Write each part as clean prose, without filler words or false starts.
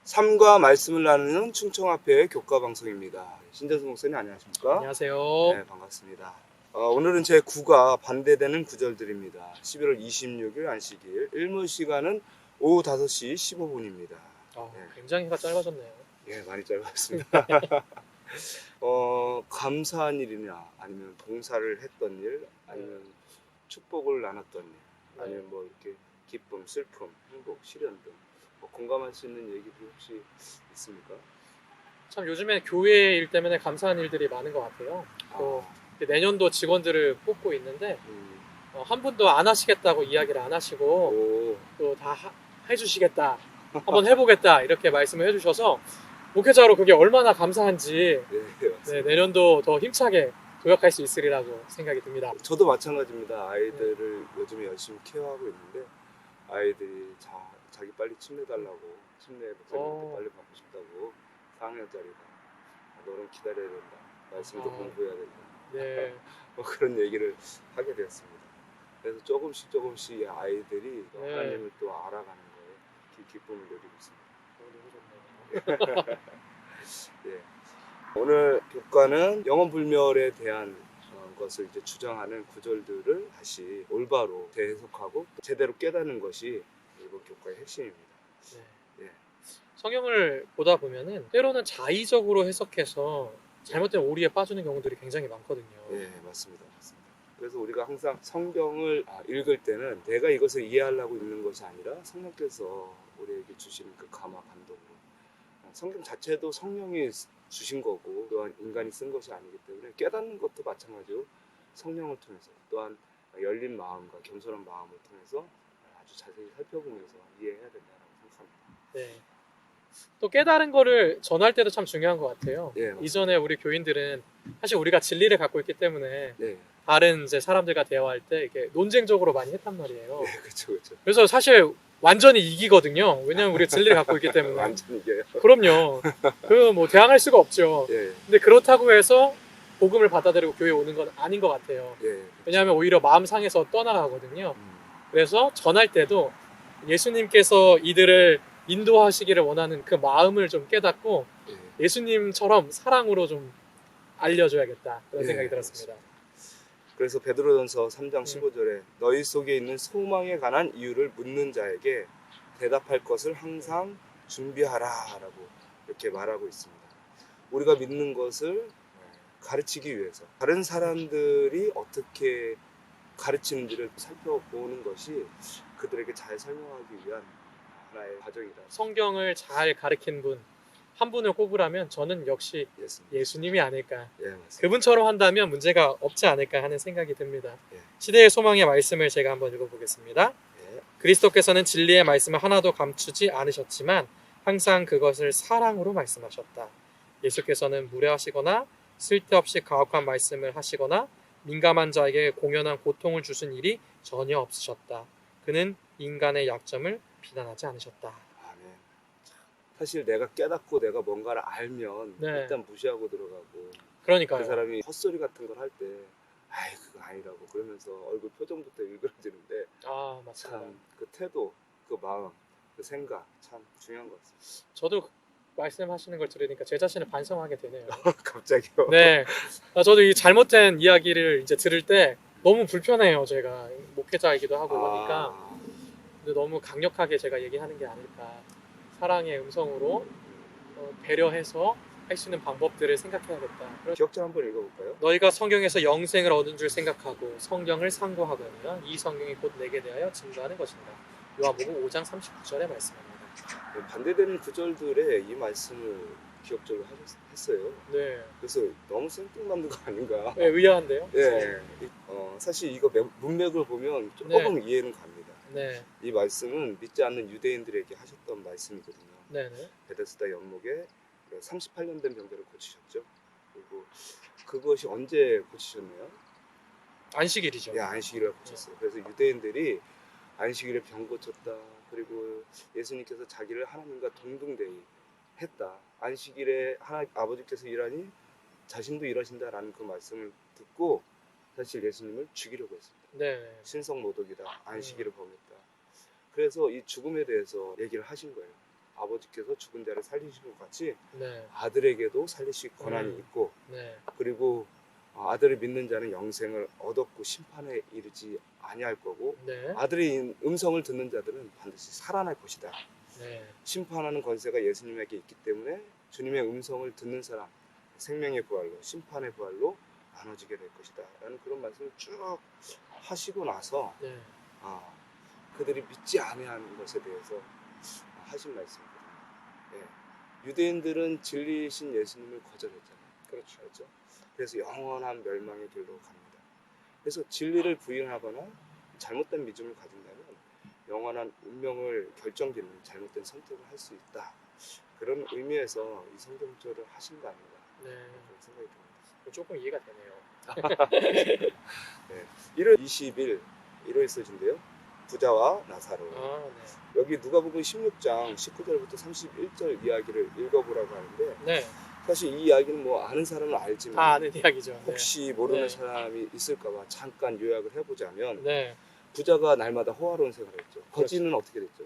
삶과 말씀을 나누는 충청학교의 교과 방송입니다. 신재승 목사님 안녕하십니까? 안녕하세요. 네, 반갑습니다. 오늘은 제 9가 반대되는 구절들입니다. 11월 26일 안식일, 일몰 시간은 오후 5시 15분입니다. 굉장히 해가 짧아졌네요. 예, 많이 짧았습니다. 감사한 일이냐, 아니면 봉사를 했던 일, 아니면 축복을 나눴던 일, 아니면 뭐 이렇게 기쁨, 슬픔, 행복, 시련 등 공감할 수 있는 얘기들이 혹시 있습니까? 참 요즘에 교회 일 때문에 감사한 일들이 많은 것 같아요. 또 내년도 직원들을 뽑고 있는데 한 분도 안 하시겠다고 이야기를 안 하시고 또 다 해주시겠다, 한번 해보겠다 이렇게 말씀을 해주셔서 목회자로 그게 얼마나 감사한지 네, 내년도 더 힘차게 도약할 수 있으리라고 생각이 듭니다. 저도 마찬가지입니다. 아이들을 요즘에 열심히 케어하고 있는데 아이들이 자기 빨리 침례 달라고, 침례 목사님한테 빨리 받고 싶다고, 4학년짜리가 너는 기다려야 된다, 말씀도 공부해야 된다, 네. 뭐 그런 얘기를 하게 되었습니다. 그래서 조금씩 이 아이들이 하나님을 또 알아가는 거에 기쁨을 누리고 있습니다. 예. 오늘 교과는 영원불멸에 대한 것을 이제 주장하는 구절들을 다시 올바로 재해석하고 제대로 깨닫는 것이 이번 교과의 핵심입니다. 네. 성경을 보다 보면은 때로는 자의적으로 해석해서 잘못된 오리에 빠지는 경우들이 굉장히 많거든요. 예, 맞습니다. 그래서 우리가 항상 성경을 읽을 때는 내가 이것을 이해하려고 읽는 것이 아니라 성령께서 우리에게 주시는 그 감화 감동으로, 성경 자체도 성령이 주신 거고 또한 인간이 쓴 것이 아니기 때문에 깨닫는 것도 마찬가지로 성령을 통해서, 또한 열린 마음과 겸손한 마음을 통해서 아주 자세히 살펴보면서 이해해야 된다고 생각합니다. 네. 또 깨달은 거를 전할 때도 참 중요한 것 같아요. 네, 이전에 우리 교인들은 사실 우리가 진리를 갖고 있기 때문에 네. 다른 이제 사람들과 대화할 때 이렇게 논쟁적으로 많이 했단 말이에요. 네, 그렇죠. 그래서 사실 완전히 이기거든요. 왜냐하면 우리가 진리를 갖고 있기 때문에. 완전 이겨요. 그럼요. 그 뭐 대항할 수가 없죠. 예. 근데 그렇다고 해서 복음을 받아들이고 교회에 오는 건 아닌 것 같아요. 예. 왜냐하면 오히려 마음 상해서 떠나가거든요. 그래서 전할 때도 예수님께서 이들을 인도하시기를 원하는 그 마음을 좀 깨닫고 예수님처럼 사랑으로 좀 알려줘야겠다, 그런 생각이 들었습니다. 그래서 베드로전서 3장 15절에 너희 속에 있는 소망에 관한 이유를 묻는 자에게 대답할 것을 항상 준비하라 라고 이렇게 말하고 있습니다. 우리가 믿는 것을 가르치기 위해서 다른 사람들이 어떻게 가르치는지를 살펴보는 것이 그들에게 잘 설명하기 위한 하나의 과정이다. 성경을 잘 가르친 분 한 분을 꼽으라면 저는 역시 예수님이 아닐까. 그분처럼 한다면 문제가 없지 않을까 하는 생각이 듭니다. 시대의 소망의 말씀을 제가 한번 읽어보겠습니다. 그리스도께서는 진리의 말씀을 하나도 감추지 않으셨지만 항상 그것을 사랑으로 말씀하셨다. 예수께서는 무례하시거나 쓸데없이 가혹한 말씀을 하시거나 민감한 자에게 공연한 고통을 주신 일이 전혀 없으셨다. 그는 인간의 약점을 비난하지 않으셨다. 사실 내가 깨닫고 내가 뭔가를 알면 일단 무시하고 들어가고, 그러니까요. 그 사람이 헛소리 같은 걸 할 때 아이 그거 아니라고 그러면서 얼굴 표정부터 일그러지는데 맞습니다. 참 그 태도, 그 마음, 그 생각 참 중요한 것 같습니다. 저도 말씀하시는 걸 들으니까 제 자신을 반성하게 되네요. 갑자기요? 네, 저도 이 잘못된 이야기를 이제 들을 때 너무 불편해요. 제가 목회자이기도 하고 그러니까. 근데 너무 강력하게 제가 얘기하는 게 아닐까. 사랑의 음성으로 배려해서 할 수 있는 방법들을 생각해야겠다. 기억자 한번 읽어볼까요? 너희가 성경에서 영생을 얻은 줄 생각하고 성경을 상고하거니와 이 성경이 곧 내게 대하여 증거하는 것입니다. 요한복음 5장 39절의 말씀입니다. 반대되는 구절들에 이 말씀을 기억적으로 했어요. 네. 그래서 너무 생뚱맞는 거 아닌가? 네, 의아한데요? 네. 사실 이거 문맥을 보면 조금 이해는 갑니다. 네. 이 말씀은 믿지 않는 유대인들에게 하셨던 말씀이거든요. 네네. 베데스다 연못에 38년 된 병들을 고치셨죠. 그리고 그것이 언제 고치셨나요? 안식일이죠. 예, 안식일을 고쳤어요. 그래서 유대인들이 안식일에 병 고쳤다, 그리고 예수님께서 자기를 하나님과 동등되이 했다, 안식일에 아버지께서 일하니 자신도 일하신다라는 그 말씀을 듣고 사실 예수님을 죽이려고 했습니다. 네. 신성모독이다, 안식일을 범했다. 그래서 이 죽음에 대해서 얘기를 하신 거예요. 아버지께서 죽은 자를 살리신 것 같이 네. 아들에게도 살리실 권한이 있고, 네. 그리고 아들을 믿는 자는 영생을 얻었고 심판에 이르지 아니할 거고, 네. 아들의 음성을 듣는 자들은 반드시 살아날 것이다. 네. 심판하는 권세가 예수님에게 있기 때문에 주님의 음성을 듣는 사람 생명의 부활로, 심판의 부활로 나눠지게 될 것이다 라는 그런 말씀을 쭉 하시고 나서 네. 그들이 믿지 아니하는 것에 대해서 하신 말씀이거든요. 예. 유대인들은 진리이신 예수님을 거절했잖아요. 그렇죠. 그래서 영원한 멸망의 길로 갑니다. 그래서 진리를 부인하거나 잘못된 믿음을 가진다면 영원한 운명을 결정짓는 잘못된 선택을 할 수 있다. 그런 의미에서 이 성경절을 하신 거 아닌가, 네. 그런 생각이 듭니다. 조금 이해가 되네요. 네. 1월 20일 일요일서진데요. 부자와 나사로. 네. 여기 누가복음 16장 19절부터 31절 이야기를 읽어보라고 하는데, 네. 사실 이 이야기는 뭐 아는 사람은 알지만 다 아는 이야기죠. 혹시 모르는 네. 사람이 있을까봐 잠깐 요약을 해보자면, 네. 부자가 날마다 호화로운 생활을 했죠. 거지는 어떻게 됐죠?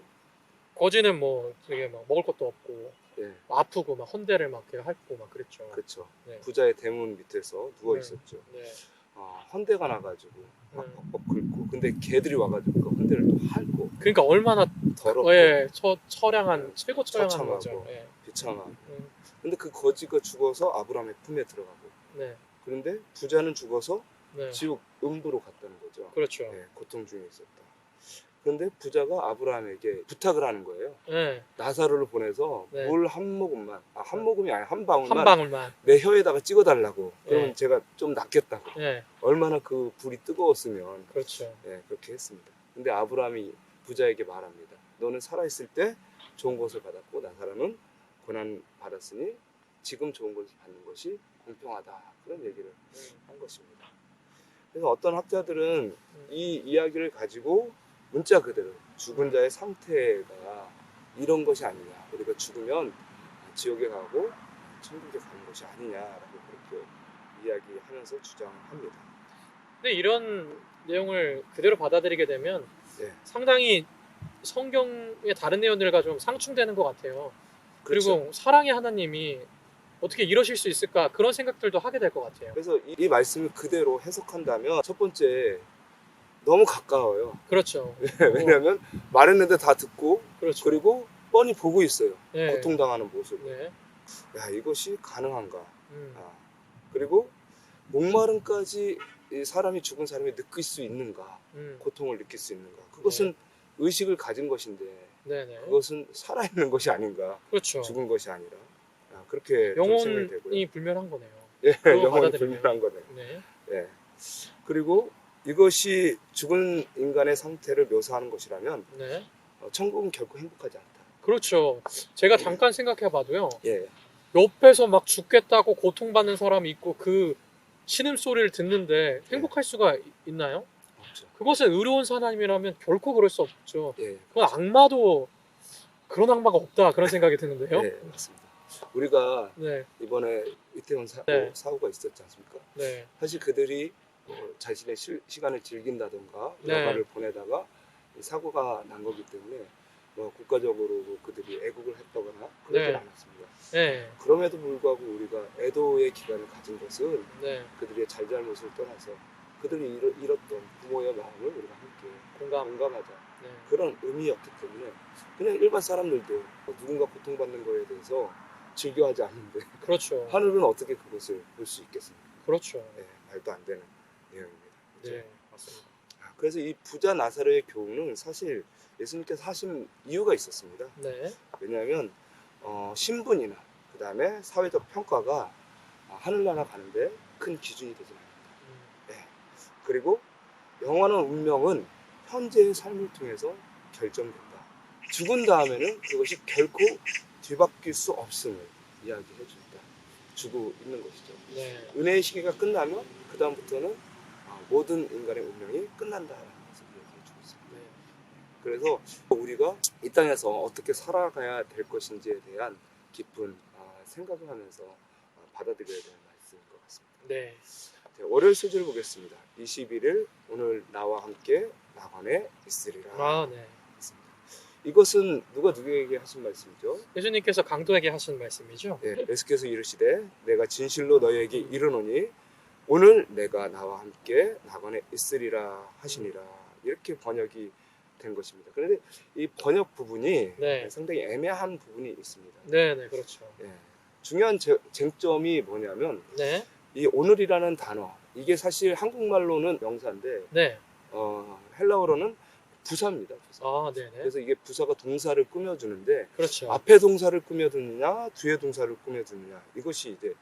거지는 뭐 되게 막 먹을 것도 없고 예, 아프고 막 헌데를 막 이렇게 핥고 막 그랬죠. 그렇죠. 네. 부자의 대문 밑에서 누워 네. 있었죠. 네. 헌데가 나가지고 막 네. 벅벅 긁고, 근데 개들이 와가지고 그 헌데를 또 핥고 그러니까 얼마나 더럽고 예, 처량한 네. 최고 처량한 처참하고 거죠. 예. 비참하고. 근데 그 거지가 죽어서 아브라함의 품에 들어가고, 네. 그런데 부자는 죽어서 네. 지옥 음부로 갔다는 거죠. 그렇죠. 네, 고통 중에 있었다. 그런데 부자가 아브라함에게 부탁을 하는 거예요. 네. 나사로를 보내서 네. 물 한 모금만, 한 모금이 아니라 한 방울만, 한 방울만. 내 혀에다가 찍어달라고. 그러면 네. 제가 좀 낫겠다고. 네. 얼마나 그 불이 뜨거웠으면. 그렇죠. 네, 그렇게 했습니다. 근데 아브라함이 부자에게 말합니다. 너는 살아있을 때 좋은 것을 받았고 나사로는 고난 받았으니 지금 좋은 것을 받는 것이 공평하다. 그런 얘기를 한 것입니다. 그래서 어떤 학자들은 이 이야기를 가지고 문자 그대로 죽은 자의 상태가 이런 것이 아니냐, 우리가 죽으면 지옥에 가고 천국에 가는 것이 아니냐라고 그렇게 이야기하면서 주장합니다. 근데 이런 내용을 그대로 받아들이게 되면 네. 상당히 성경의 다른 내용들과 좀 상충되는 것 같아요. 그렇죠. 그리고 사랑의 하나님이 어떻게 이러실 수 있을까 그런 생각들도 하게 될 것 같아요. 그래서 이 말씀을 그대로 해석한다면 첫 번째, 너무 가까워요. 그렇죠. 왜냐하면 말했는데 다 듣고, 그렇죠. 그리고 뻔히 보고 있어요. 네. 고통당하는 모습. 네. 야, 이것이 가능한가? 음. 그리고 목마름까지 이 사람이, 죽은 사람이 느낄 수 있는가? 고통을 느낄 수 있는가? 그것은 의식을 가진 것인데, 네네. 그것은 살아있는 것이 아닌가? 그렇죠. 죽은 것이 아니라. 그렇게 영혼이 되고요. 불멸한 거네요. 예, 영혼이 받아들이면. 불멸한 거네요. 네. 예. 그리고 이것이 죽은 인간의 상태를 묘사하는 것이라면, 네. 천국은 결코 행복하지 않다. 그렇죠. 제가 잠깐 생각해봐도요. 예. 옆에서 막 죽겠다고 고통받는 사람이 있고 그 신음소리를 듣는데 행복할 수가 있나요? 없죠. 그것은 의로운 사람이라면 결코 그럴 수 없죠. 예. 그건 악마도 그런 악마가 없다 그런 생각이 드는데요. 네, 맞습니다. 우리가 네. 이번에 이태원 네. 사고가 있었지 않습니까? 네. 사실 그들이 자신의 시간을 즐긴다던가 네. 여가를 보내다가 이 사고가 난 거기 때문에 뭐 국가적으로 그들이 애국을 했다거나 그러지 네. 않았습니다. 네. 그럼에도 불구하고 우리가 애도의 기간을 가진 것은 네. 그들의 잘잘못을 떠나서 그들이 잃었던 부모의 마음을 우리가 함께 공감하자. 네. 그런 의미였기 때문에 그냥 일반 사람들도 누군가 고통받는 거에 대해서 즐겨하지 않는데 그렇죠. 하늘은 어떻게 그것을 볼 수 있겠습니까? 그렇죠. 네, 말도 안 되는 내용입니다. 그렇죠? 네, 맞습니다. 그래서 이 부자 나사로의 교훈은 사실 예수님께서 하신 이유가 있었습니다. 네. 왜냐하면 신분이나 그 다음에 사회적 평가가 하늘나라 가는데 큰 기준이 되지 않습니다. 네. 그리고 영원한 운명은 현재의 삶을 통해서 결정된다. 죽은 다음에는 그것이 결코 뒤바뀔 수 없음을 이야기해 준다. 주고 있는 것이죠. 네. 은혜의 시기가 끝나면 그 다음부터는 모든 인간의 운명이 끝난다라는 것을 이야기해 주고 있습니다. 네. 그래서 우리가 이 땅에서 어떻게 살아가야 될 것인지에 대한 깊은 생각을 하면서 받아들여야 되는 말씀인 것 같습니다. 네. 월요일 소절 보겠습니다. 21일 오늘 나와 함께 낙원에 있으리라. 네. 이것은 누가 누구에게 하신 말씀이죠? 예수님께서 강도에게 하신 말씀이죠. 예, 예수께서 이르시되 내가 진실로 너희에게 이르노니 오늘 내가 나와 함께 낙원에 있으리라 하시니라. 이렇게 번역이 된 것입니다. 그런데 이 번역 부분이 네. 상당히 애매한 부분이 있습니다. 네, 네, 그렇죠. 예, 중요한 쟁점이 뭐냐면 네, 이 오늘이라는 단어, 이게 사실 한국말로는 명사인데 네. 헬라어로는 부사입니다. 부사. 아, 네, 네. 그래서 이게 부사가 동사를 꾸며주는데 그렇죠. 앞에 동사를 꾸며두느냐 뒤에 동사를 꾸며두느냐, 이것이 이제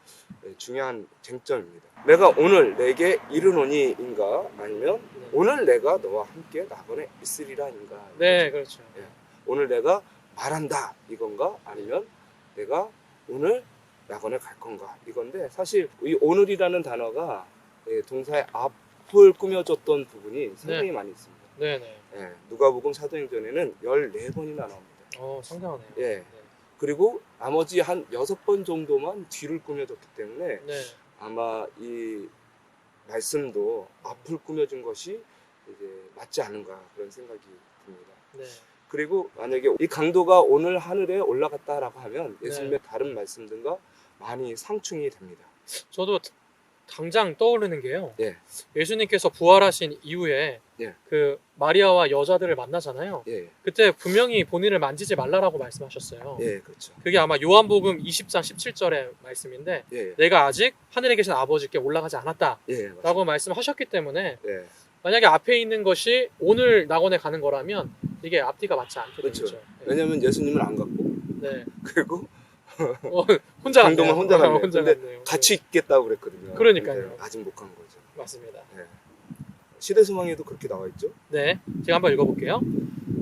중요한 쟁점입니다. 내가 오늘 내게 이르노니인가, 아니면 네. 오늘 내가 너와 함께 낙원에 있으리라인가. 네, 그렇죠. 예. 오늘 내가 말한다 이건가, 아니면 내가 오늘 낙원에 갈 건가, 이건데 사실 이 오늘이라는 단어가 동사의 앞을 꾸며줬던 부분이 상당히 많이 있습니다. 네, 네. 예, 누가복음 사도행전에는 14번이나 나옵니다. 상당하네요. 예. 네. 그리고 나머지 한 6번 정도만 뒤를 꾸며줬기 때문에 네. 아마 이 말씀도 앞을 꾸며준 것이 이제 맞지 않은가, 그런 생각이 듭니다. 네. 그리고 만약에 이 강도가 오늘 하늘에 올라갔다라고 하면 예수님의 다른 말씀들과 많이 상충이 됩니다. 저도 당장 떠오르는 게요. 예. 예수님께서 부활하신 이후에 예. 그 마리아와 여자들을 만나잖아요. 예, 그때 분명히 본인을 만지지 말라라고 말씀하셨어요. 예, 그렇죠. 그게 아마 요한복음 20장 17절의 말씀인데, 예, 내가 아직 하늘에 계신 아버지께 올라가지 않았다 예, 맞습니다. 라고 말씀하셨기 때문에 예, 만약에 앞에 있는 것이 오늘 낙원에 가는 거라면 이게 앞뒤가 맞지 않게 그렇죠. 되죠. 네. 왜냐하면 예수님은 안 갔고, 네. 그리고 혼자 강도만 혼자 갔네요. 혼자 근데 갔네요. 같이 있겠다고 그랬거든요. 그러니까요. 근데 아직 못 간 거죠. 맞습니다. 예. 시대소망에도 그렇게 나와 있죠. 네, 제가 한번 읽어볼게요.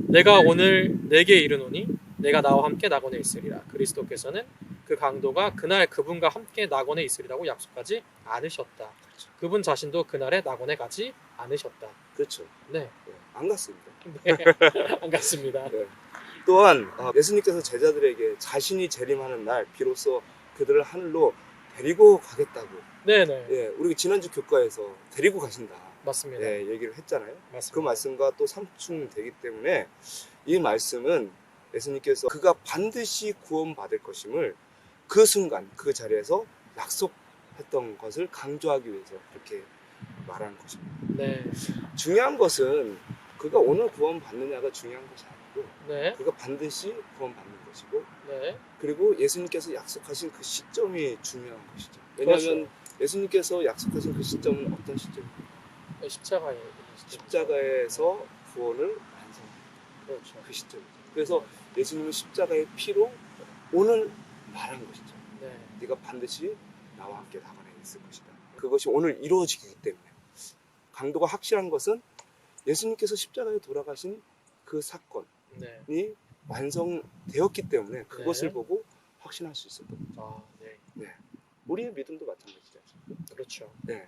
내가 오늘 내게 이르노니 내가 나와 함께 낙원에 있으리라. 그리스도께서는 그 강도가 그날 그분과 함께 낙원에 있으리라고 약속하지 않으셨다. 그렇죠. 그분 자신도 그날에 낙원에 가지 않으셨다. 그렇죠. 네, 예, 안 갔습니다. 네. 안 갔습니다. 예. 또한 예수님께서 제자들에게 자신이 재림하는 날 비로소 그들을 하늘로 데리고 가겠다고, 네, 네, 예, 우리 지난주 교과에서 데리고 가신다, 맞습니다. 예, 얘기를 했잖아요. 맞습니다. 그 말씀과 또 상충되기 때문에 이 말씀은 예수님께서 그가 반드시 구원받을 것임을 그 순간 그 자리에서 약속했던 것을 강조하기 위해서 그렇게 말하는 것입니다. 네, 중요한 것은 그가 오늘 구원받느냐가 중요한 것이 아니고 네, 그가 반드시 구원받는 것이고, 네, 그리고 예수님께서 약속하신 그 시점이 중요한 것이죠. 왜냐하면 그렇죠. 예수님께서 약속하신 그 시점은 어떤 시점입니까? 십자가에 십자가에서 구원을 완성하는 그렇죠. 그 시점이죠. 그래서 예수님은 십자가의 피로 오늘 말한 것이죠. 네, 네가 반드시 나와 함께 낙원에 있을 것이다. 그것이 오늘 이루어지기 때문에, 강도가 확실한 것은 예수님께서 십자가에 돌아가신 그 사건이 네, 완성되었기 때문에 그것을 네. 보고 확신할 수 있었던 거죠. 아, 네, 우리의 믿음도 마찬가지지 않습니까? 그렇죠. 네.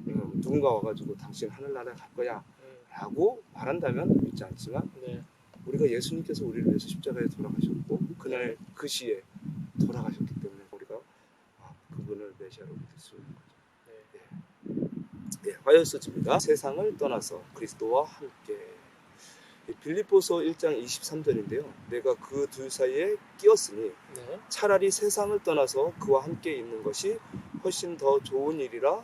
누군가 와가지고 당신 하늘나라에 갈 거야 음, 라고 말한다면 믿지 않지만, 네, 우리가 예수님께서 우리를 위해서 십자가에 돌아가셨고 그날 그 시에 돌아가셨기 때문에 우리가 그분을 메시아로 믿을 수 있는 거죠. 네, 예, 화요일서집니다. 세상을 떠나서 그리스도와 함께. 빌립보서 1장 23절인데요. 내가 그 둘 사이에 끼었으니 네, 차라리 세상을 떠나서 그와 함께 있는 것이 훨씬 더 좋은 일이라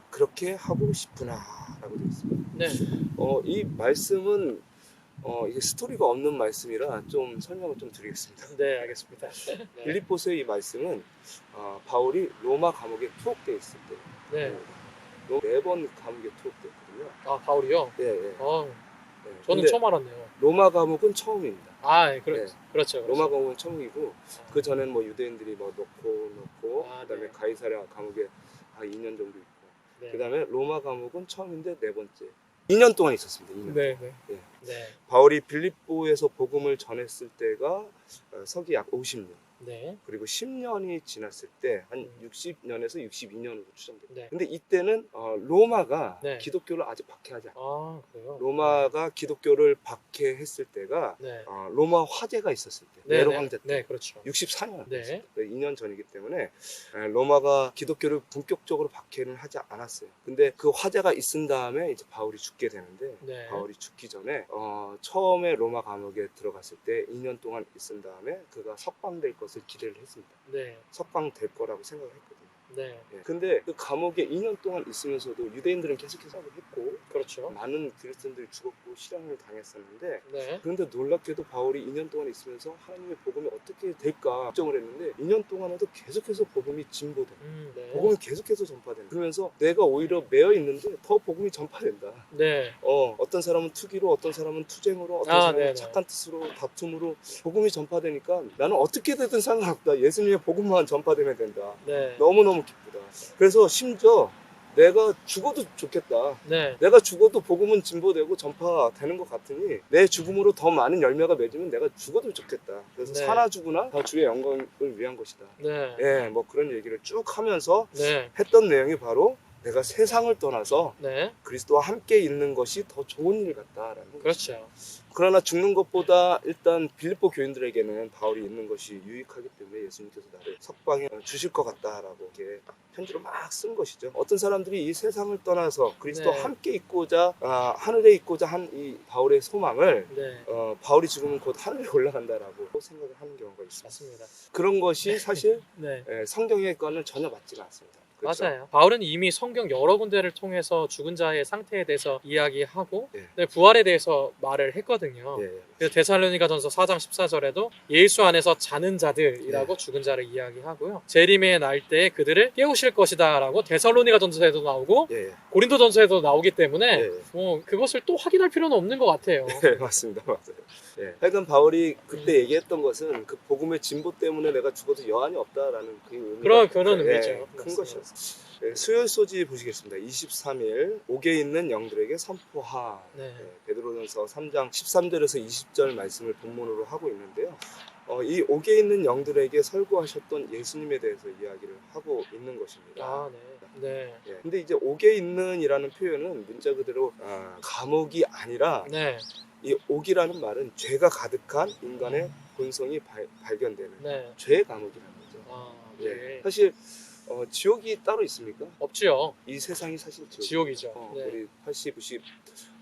그렇게 하고 싶구나 라고 되어 있습니다. 네, 이 말씀은 이게 스토리가 없는 말씀이라 좀 설명을 좀 드리겠습니다. 네, 알겠습니다. 네, 빌립보서의 이 말씀은 바울이 로마 감옥에 투옥되어 있을 때, 네, 4번 감옥에 투옥되었거든요. 아, 바울이요? 예, 예. 저는 근데 처음 알았네요. 로마 감옥은 처음입니다. 아, 네. 그렇죠. 로마 감옥은 처음이고 아, 그 전엔 뭐 유대인들이 뭐 넣고 아, 그다음에 네. 가이사랴 감옥에 한 2년 정도 있고, 네. 그다음에 로마 감옥은 처음인데 4번째. 2년 동안 있었습니다. 2년. 네, 네, 예. 네, 바울이 빌립보에서 복음을 전했을 때가 서기 약 50년. 네, 그리고 10년이 지났을 때 한 60년에서 62년으로 추정됩니다. 네. 근데 이때는 로마가 네. 기독교를 아직 박해하지 않아요. 아, 그래요? 로마가 기독교를 박해했을 때가 네, 로마 화재가 있었을 때, 네, 네로 네, 황제 때, 네, 그렇죠. 64년, 네. 2년 전이기 때문에 로마가 기독교를 본격적으로 박해는 하지 않았어요. 근데 그 화재가 있은 다음에 이제 바울이 죽게 되는데, 네. 바울이 죽기 전에 처음에 로마 감옥에 들어갔을 때 2년 동안 있은 다음에 그가 석방될 것을 기대를 했습니다. 네. 석방될 거라고 생각을 했거든요. 네. 예. 근데 그 감옥에 2년 동안 있으면서도 유대인들은 계속해서 했고 그렇죠. 많은 그리스도인들이 죽었고 실형을 당했었는데 네. 그런데 놀랍게도 바울이 2년 동안 있으면서 하나님의 복음이 어떻게 될까 걱정을 했는데 2년 동안에도 계속해서 복음이 진보돼. 네. 복음이 계속해서 전파된다. 그러면서 내가 오히려 매여 있는데 더 복음이 전파된다. 네. 어떤 사람은 투기로, 어떤 사람은 투쟁으로, 어떤 사람은 네네. 착한 뜻으로, 다툼으로 복음이 전파되니까 나는 어떻게 되든 상관없다. 예수님의 복음만 전파되면 된다. 네. 너무너무 기쁘다. 그래서 심지어 내가 죽어도 좋겠다. 네. 내가 죽어도 복음은 진보되고 전파되는 것 같으니 내 죽음으로 더 많은 열매가 맺으면 내가 죽어도 좋겠다. 그래서 네. 사나 죽으나 다 주의 영광을 위한 것이다. 네. 예, 뭐 그런 얘기를 쭉 하면서 네. 했던 내용이 바로 내가 세상을 떠나서 네. 그리스도와 함께 있는 것이 더 좋은 일 같다라는 거죠. 그렇죠. 그러나 죽는 것보다 일단 빌립보 교인들에게는 바울이 있는 것이 유익하기 때문에 예수님께서 나를 석방해 주실 것 같다라고 이렇게 편지로 막 쓴 것이죠. 어떤 사람들이 이 세상을 떠나서 그리스도와 네. 함께 있고자 하늘에 있고자 한 이 바울의 소망을 네. 바울이 죽으면 곧 하늘에 올라간다라고 생각을 하는 경우가 있습니다. 맞습니다. 그런 것이 사실 네. 성경의 것과는 전혀 맞지가 않습니다. 그렇죠? 맞아요. 바울은 이미 성경 여러 군데를 통해서 죽은 자의 상태에 대해서 이야기하고 예. 네, 부활에 대해서 말을 했거든요. 예, 예. 그래서 데살로니가전서 4장 14절에도 예수 안에서 자는 자들이라고 죽은 자를 이야기하고요. 재림의 날 때에 그들을 깨우실 것이다라고 데살로니가전서에도 나오고 예, 예. 고린도전서에도 나오기 때문에 예, 예. 뭐 그것을 또 확인할 필요는 없는 것 같아요. 네, 맞습니다. 맞아요. 예. 하여간 바울이 그때 얘기했던 것은 그 복음의 진보 때문에 내가 죽어도 여한이 없다라는 그 의미가 그런 의미죠. 큰 맞습니다. 것이었어요. 예, 수요일 소지 보시겠습니다. 23일 옥에 있는 영들에게 선포하. 네. 예, 베드로전서 3장 13절에서 20절 말씀을 본문으로 하고 있는데요. 이 옥에 있는 영들에게 설교하셨던 예수님에 대해서 이야기를 하고 있는 것입니다. 아, 네. 네. 예, 근데 이제 옥에 있는이라는 표현은 문자 그대로 감옥이 아니라 네. 이 옥이라는 말은 죄가 가득한 인간의 본성이 발견되는 네. 죄의 감옥이라는 거죠. 아, 예. 네. 사실 지옥이 따로 있습니까? 없지요. 이 세상이 사실 지옥이죠. 네. 우리 80, 90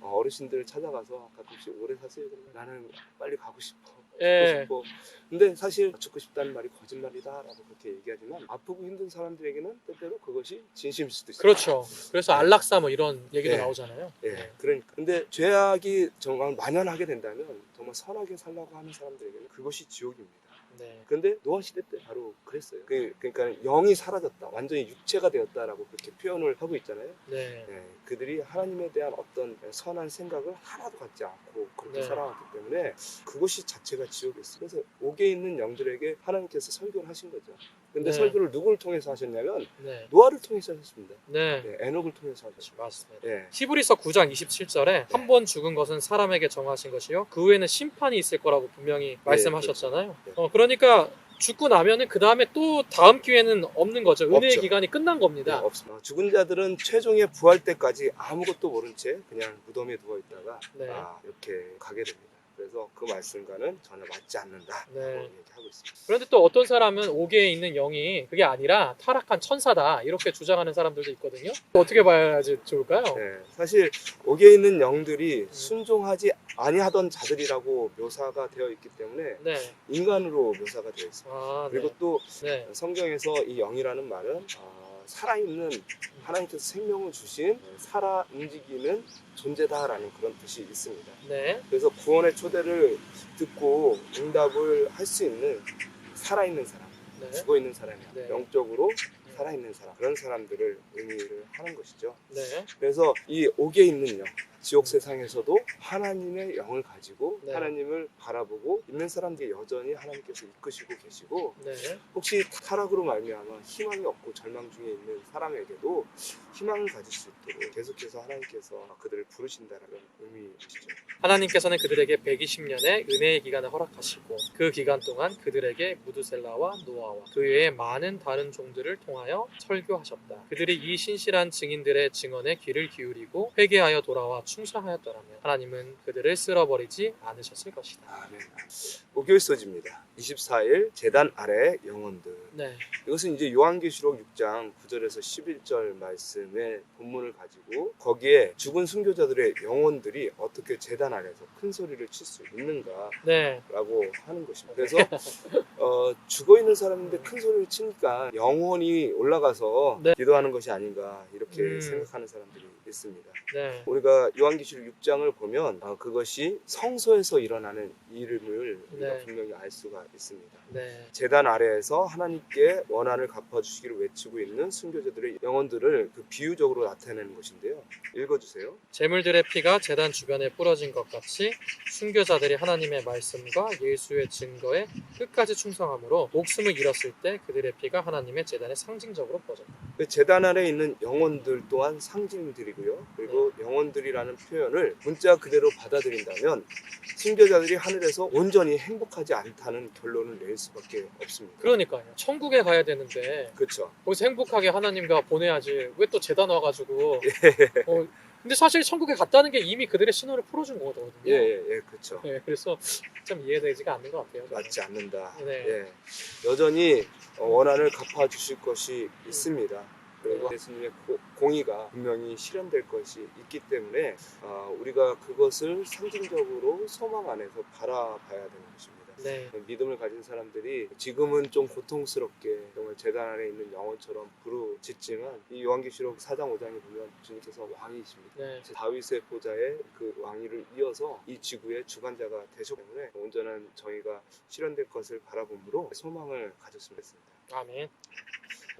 어르신들 찾아가서 가끔씩 오래 사세요. 그러면 나는 빨리 가고 싶어. 예. 죽고 싶어. 근데 사실 죽고 싶다는 말이 거짓말이다라고 그렇게 얘기하지만 아프고 힘든 사람들에게는 때때로 그것이 진심일 수도 있어요. 그렇죠. 그래서 안락사 뭐 이런 얘기도 네. 나오잖아요. 예, 네. 그러니까 근데 죄악이 정말 만연하게 된다면 정말 선하게 살라고 하는 사람들에게는 그것이 지옥입니다. 네. 근데 노아 시대 때 바로 그랬어요. 그러니까 영이 사라졌다, 완전히 육체가 되었다라고 그렇게 표현을 하고 있잖아요. 네. 예, 그들이 하나님에 대한 어떤 선한 생각을 하나도 갖지 않고 그렇게 네. 살아왔기 때문에 그것이 자체가 지옥이었어요. 그래서 옥에 있는 영들에게 하나님께서 설교를 하신 거죠. 근데 네. 설교를 누구를 통해서 하셨냐면 네. 노아를 통해서 하셨습니다. 네. 예, 에녹을 통해서 하셨죠. 맞습니다. 예. 히브리서 9장 27절에 한 번 죽은 것은 사람에게 정하신 것이요 그 후에는 심판이 있을 거라고 분명히 말씀하셨잖아요. 그렇죠. 그러니까 죽고 나면은 그 다음에 또 다음 기회는 없는 거죠. 은혜의 없죠. 기간이 끝난 겁니다. 없습니다. 죽은 자들은 최종의 부활 때까지 아무것도 모른 채 그냥 무덤에 누워 있다가 네. 이렇게 가게 됩니다. 그래서 그 말씀과는 전혀 맞지 않는다라고 네. 얘기하고 있습니다. 그런데 또 어떤 사람은 옥에 있는 영이 그게 아니라 타락한 천사다 이렇게 주장하는 사람들도 있거든요. 어떻게 봐야지 좋을까요? 네, 사실 옥에 있는 영들이 순종하지 아니하던 자들이라고 묘사가 되어 있기 때문에 네. 인간으로 묘사가 되어 있습니다. 아, 그리고 네. 또 네. 성경에서 이 영이라는 말은 살아있는 하나님께서 생명을 주신 살아 움직이는 존재다라는 그런 뜻이 있습니다. 네. 그래서 구원의 초대를 듣고 응답을 할 수 있는 살아있는 사람, 네. 죽어있는 사람이 아니라 네. 영적으로 살아있는 사람, 그런 사람들을 의미를 하는 것이죠. 네. 그래서 이 옥에 있는 영, 지옥 세상에서도 하나님의 영을 가지고 네. 하나님을 바라보고 있는 사람들이 여전히 하나님께서 이끄시고 계시고, 네. 혹시 타락으로 말미암아 희망이 없고 절망 중에 있는 사람에게도 희망을 가질 수 있도록 계속해서 하나님께서 그들을 부르신다는 의미이시죠. 하나님께서는 그들에게 120년의 은혜의 기간을 허락하시고 그 기간 동안 그들에게 무드셀라와 노아와 그 외에 많은 다른 종들을 통하여 설교하셨다. 그들이 이 신실한 증인들의 증언에 귀를 기울이고 회개하여 돌아와 충성하였더라면 하나님은 그들을 쓸어버리지 않으셨을 것이다. 아멘. 목요일 소지입니다. 24일 제단 아래 영혼들. 네. 이것은 이제 요한계시록 6장 9절에서 11절 말씀의 본문을 가지고 거기에 죽은 순교자들의 영혼들이 어떻게 제단 아래에서 큰 소리를 칠 수 있는가 네. 라고 하는 것입니다. 그래서 죽어있는 사람인데 큰 소리를 치니까 영혼이 올라가서 네. 기도하는 것이 아닌가 이렇게 생각하는 사람들이 있습니다. 네. 우리가 요한계시록 6장을 보면 그것이 성소에서 일어나는 일임을 우리가 네. 분명히 알 수가 있습니다. 네. 제단 아래에서 하나님께 원한을 갚아주시기를 외치고 있는 순교자들의 영혼들을 그 비유적으로 나타내는 것인데요. 읽어주세요. 제물들의 피가 제단 주변에 뿌려진 것 같이 순교자들이 하나님의 말씀과 예수의 증거에 끝까지 충성함으로 목숨을 잃었을 때 그들의 피가 하나님의 제단에 상징적으로 퍼졌다. 그 제단 아래에 있는 영혼들 또한 상징들이고요. 그리고 영혼들이라는 표현을 문자 그대로 받아들인다면 순교자들이 하늘에서 온전히 행복하지 않다는 결론을 낼 수밖에 없습니다. 그러니까요. 천국에 가야 되는데 그렇죠. 거기서 행복하게 하나님과 보내야지 왜 또 제단 와가지고 근데 사실 천국에 갔다는 게 이미 그들의 신호를 풀어준 거거든요. 예, 그렇죠. 네, 그래서 좀 이해되지가 않는 것 같아요. 저는. 맞지 않는다. 네. 예. 여전히 원한을 갚아주실 것이 있습니다. 그리고 예수님의 공의가 분명히 실현될 것이 있기 때문에 우리가 그것을 상징적으로 소망 안에서 바라봐야 되는 것입니다. 네. 믿음을 가진 사람들이 지금은 좀 고통스럽게 정말 제단 안에 있는 영혼처럼 부르짖지만 이 요한계시록 4장 5장에 보면 주님께서 왕이십니다. 네. 다윗의 보좌에 그 왕위를 이어서 이 지구의 주관자가 되셨기 때문에 온전한 정의가 실현될 것을 바라봄으로 소망을 가졌으면 했습니다. 아멘.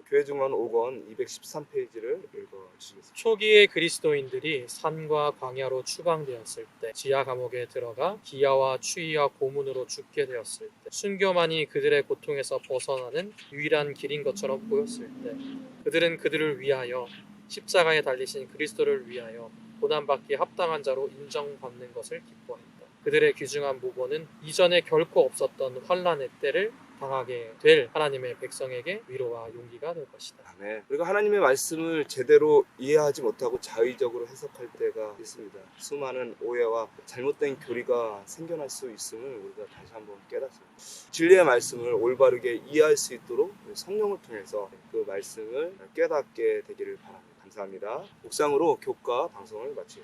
교회 증언 5권 213페이지를 읽어주시겠습니다. 초기의 그리스도인들이 산과 광야로 추방되었을 때 지하 감옥에 들어가 기아와 추위와 고문으로 죽게 되었을 때 순교만이 그들의 고통에서 벗어나는 유일한 길인 것처럼 보였을 때 그들은 그들을 위하여 십자가에 달리신 그리스도를 위하여 고난받기에 합당한 자로 인정받는 것을 기뻐했다. 그들의 귀중한 무고는 이전에 결코 없었던 환난의 때를 당하게 될 하나님의 백성에게 위로와 용기가 될 것이다. 아멘. 우리가 하나님의 말씀을 제대로 이해하지 못하고 자의적으로 해석할 때가 있습니다. 수많은 오해와 잘못된 교리가 생겨날 수 있음을 우리가 다시 한번 깨닫습니다. 진리의 말씀을 올바르게 이해할 수 있도록 성령을 통해서 그 말씀을 깨닫게 되기를 바랍니다. 감사합니다. 묵상으로 교과 방송을 마치겠습니다.